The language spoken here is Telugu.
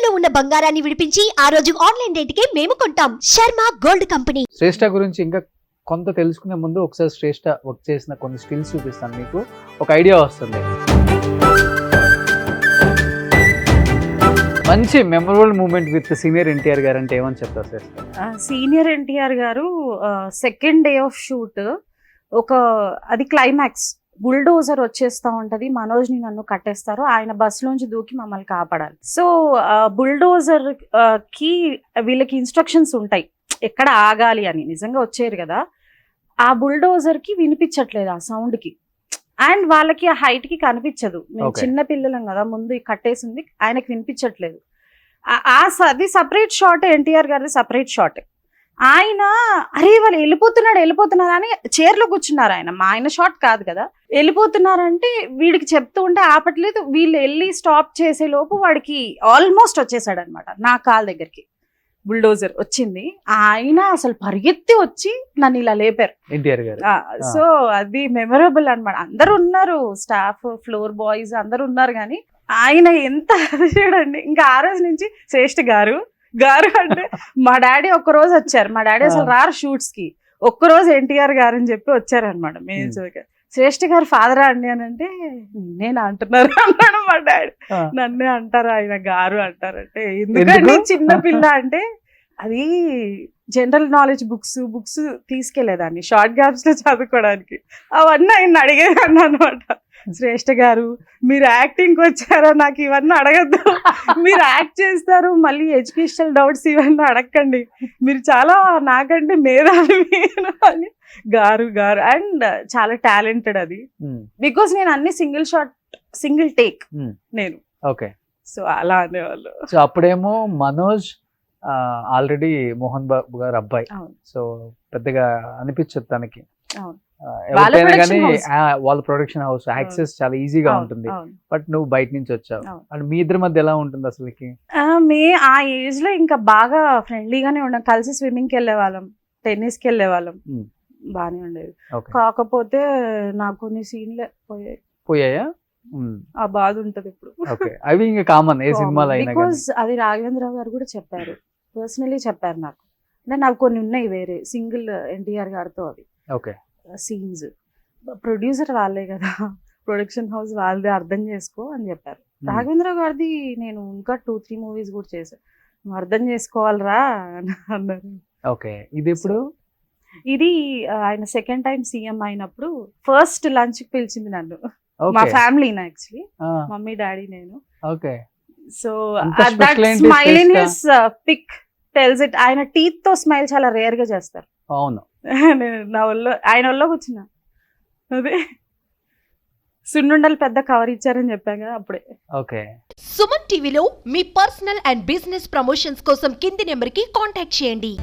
ఇంట్లో ఉన్న బంగారాన్ని విడిపించి ఆ రోజు ఆన్లైన్ రేటుకే మేము కొంటాం. Sharma gold company. శ్రేష్ఠ గురించి ఇంకా కొంత తెలుసుకునే ముందు ఒకసారి శ్రేష్ఠ వర్క్ చేసిన కొన్ని స్కిల్స్ చూపిస్తాను, మీకు ఒక ఐడియా వస్తుంది. మంచి memorable moment with senior NTR గారు అంటే ఏమని చెప్తారు శ్రేష్ఠ? సీనియర్ ఎన్టీఆర్ గారు సెకండ్ డే ఆఫ్ షూట్ అది క్లైమాక్స్, బుల్డోజర్ వచ్చేస్తా ఉంటది, మనోజ్ని నన్ను కట్టేస్తారు, ఆయన బస్సులోంచి దూకి మమ్మల్ని కాపాడాలి. సో బుల్డోజర్ కి వీళ్ళకి ఇన్స్ట్రక్షన్స్ ఉంటాయి ఎక్కడ ఆగాలి అని. నిజంగా వచ్చారు కదా, ఆ బుల్డోజర్ కి వినిపించట్లేదు ఆ సౌండ్ కి, అండ్ వాళ్ళకి ఆ హైట్ కి కనిపించదు. మేము చిన్న పిల్లలం కదా, ముందు కట్టేసింది, ఆయనకి వినిపించట్లేదు. అది సపరేట్ షాట్, ఎన్టీఆర్ గారిది సపరేట్ షాట్. ఆయన అరే వాళ్ళు వెళ్ళిపోతున్నారు అని చైర్లో కూర్చున్నారు. ఆయన షాట్ కాదు కదా, వెళ్ళిపోతున్నారంటే వీడికి చెప్తూ ఉంటే ఆపట్లేదు. వీళ్ళు వెళ్ళి స్టాప్ చేసే లోపు వాడికి ఆల్మోస్ట్ వచ్చేసాడు అనమాట నా కాల్ దగ్గరికి. బుల్డోజర్ వచ్చింది, ఆయన అసలు పరిగెత్తి వచ్చి నన్ను ఇలా లేపారు ఎన్టీఆర్ గారు. సో అది మెమరబుల్ అనమాట. అందరు ఉన్నారు, స్టాఫ్, ఫ్లోర్ బాయ్స్ అందరు ఉన్నారు, కానీ ఆయన ఎంత చూడండి. ఇంకా ఆ రోజు నుంచి శ్రేష్ఠ గారు అంటే మా డాడీ ఒక్కరోజు వచ్చారు. మా డాడీ అసలు రారు షూట్స్ కి, ఒక్కరోజు ఎన్టీఆర్ గారు అని చెప్పి వచ్చారనమాట. మేము శ్రేష్ఠ గారు ఫాదరా అండి అని అంటే నేను అంటున్నారు అన్నాడు మా డాడీ. నన్నే అంటారు, ఆయన గారు అంటారంటే ఎందుకంటే చిన్న పిల్ల అంటే అది జనరల్ నాలెడ్జ్ బుక్స్ తీసుకెళ్లేదాన్ని షార్ట్ గ్యాప్స్ లో చదువుకోవడానికి. అవన్నీ ఆయన అడిగేదాన్ని అనమాట. శ్రేష్ఠ గారు మీరు యాక్టింగ్ వచ్చారా, నాకు ఇవన్నీ అడగద్దు, మీరు యాక్ట్ చేస్తారు, మళ్ళీ ఎడ్యుకేషనల్ డౌట్స్ ఇవన్నీ అడగండి, మీరు చాలా నాకంటే మేధావి అని. గారు అండ్ చాలా టాలెంటెడ్ అది, బికాస్ నేను అన్ని సింగిల్ టేక్ నేను. ఓకే, సో అలా అనేవాళ్ళు. సో అప్పుడేమో మనోజ్ ఆల్రెడీ మోహన్ బాబు గారు అబ్బాయి, సో పెద్దగా అనిపించదు తనకి. వాళ్ళ ప్రొడక్షన్ హౌస్ యాక్సెస్ చాలా ఈజీగా ఉంటుంది. బట్ నువ్వు బయట నుంచి వచ్చావు, అండ్ మీ ఇద్దరి మధ్య ఎలా ఉంటుంది అసలుకి? ఆ ఏజ్ లో ఇంకా బాగా ఫ్రెండ్లీగానే ఉన్నాం, కలిసి స్విమ్మింగ్ కి వెళ్ళేవాళ్ళం, టెన్నిస్ కి వెళ్ళేవాళ్ళం, బానే ఉండేది. కాకపోతే నాకు కొన్ని సీన్లే పోయాయా? ఆ బాధ ఉంటది ఇప్పుడు. అవి ఇంకా కామన్ ఏ సినిమాలో అయినా. బికాజ్ అది రాఘవేంద్రరావు గారు కూడా చెప్పారు, పర్సనలీ చెప్పారు నాకు. అంటే నాకు కొన్ని ఉన్నాయి వేరే సింగిల్ ఎన్టీఆర్ గారితో అవి సీన్స్. ప్రొడ్యూసర్ వాళ్ళే కదా, ప్రొడక్షన్ హౌస్ వాళ్ళదే, అర్థం చేసుకో అని చెప్పారు. రాఘవేంద్ర గారిది నేను ఇంకా 2-3 మూవీస్ కూడా చేశాను, నువ్వు అర్థం చేసుకోవాలరా అని అన్నారు. ఓకే, ఇది ఇప్పుడు ఇది ఆయన సెకండ్ టైం సీఎం అయినప్పుడు ఫస్ట్ లంచ్ కి పిలిచింది నన్ను, మా ఫ్యామిలీని యాక్చువల్లీ, మమ్మీ డాడీ నేను. Okay, so that smile in his pic tells it. ఆయన టీత్ తో స్మైల్ చాలా రేర్ గా చేస్తారు. అవును, నేను నా ఒళ్ళో ఆయన ఒళ్ళో కూర్చున్నా, అదే సున్నుండలు పెద్ద కవర్ ఇచ్చారని చెప్పాను కదా అప్పుడే. ఓకే, సుమన్ టీవీలో మీ పర్సనల్ అండ్ బిజినెస్ ప్రమోషన్స్ కోసం కింది నెంబర్ కి కాంటాక్ట్ చేయండి.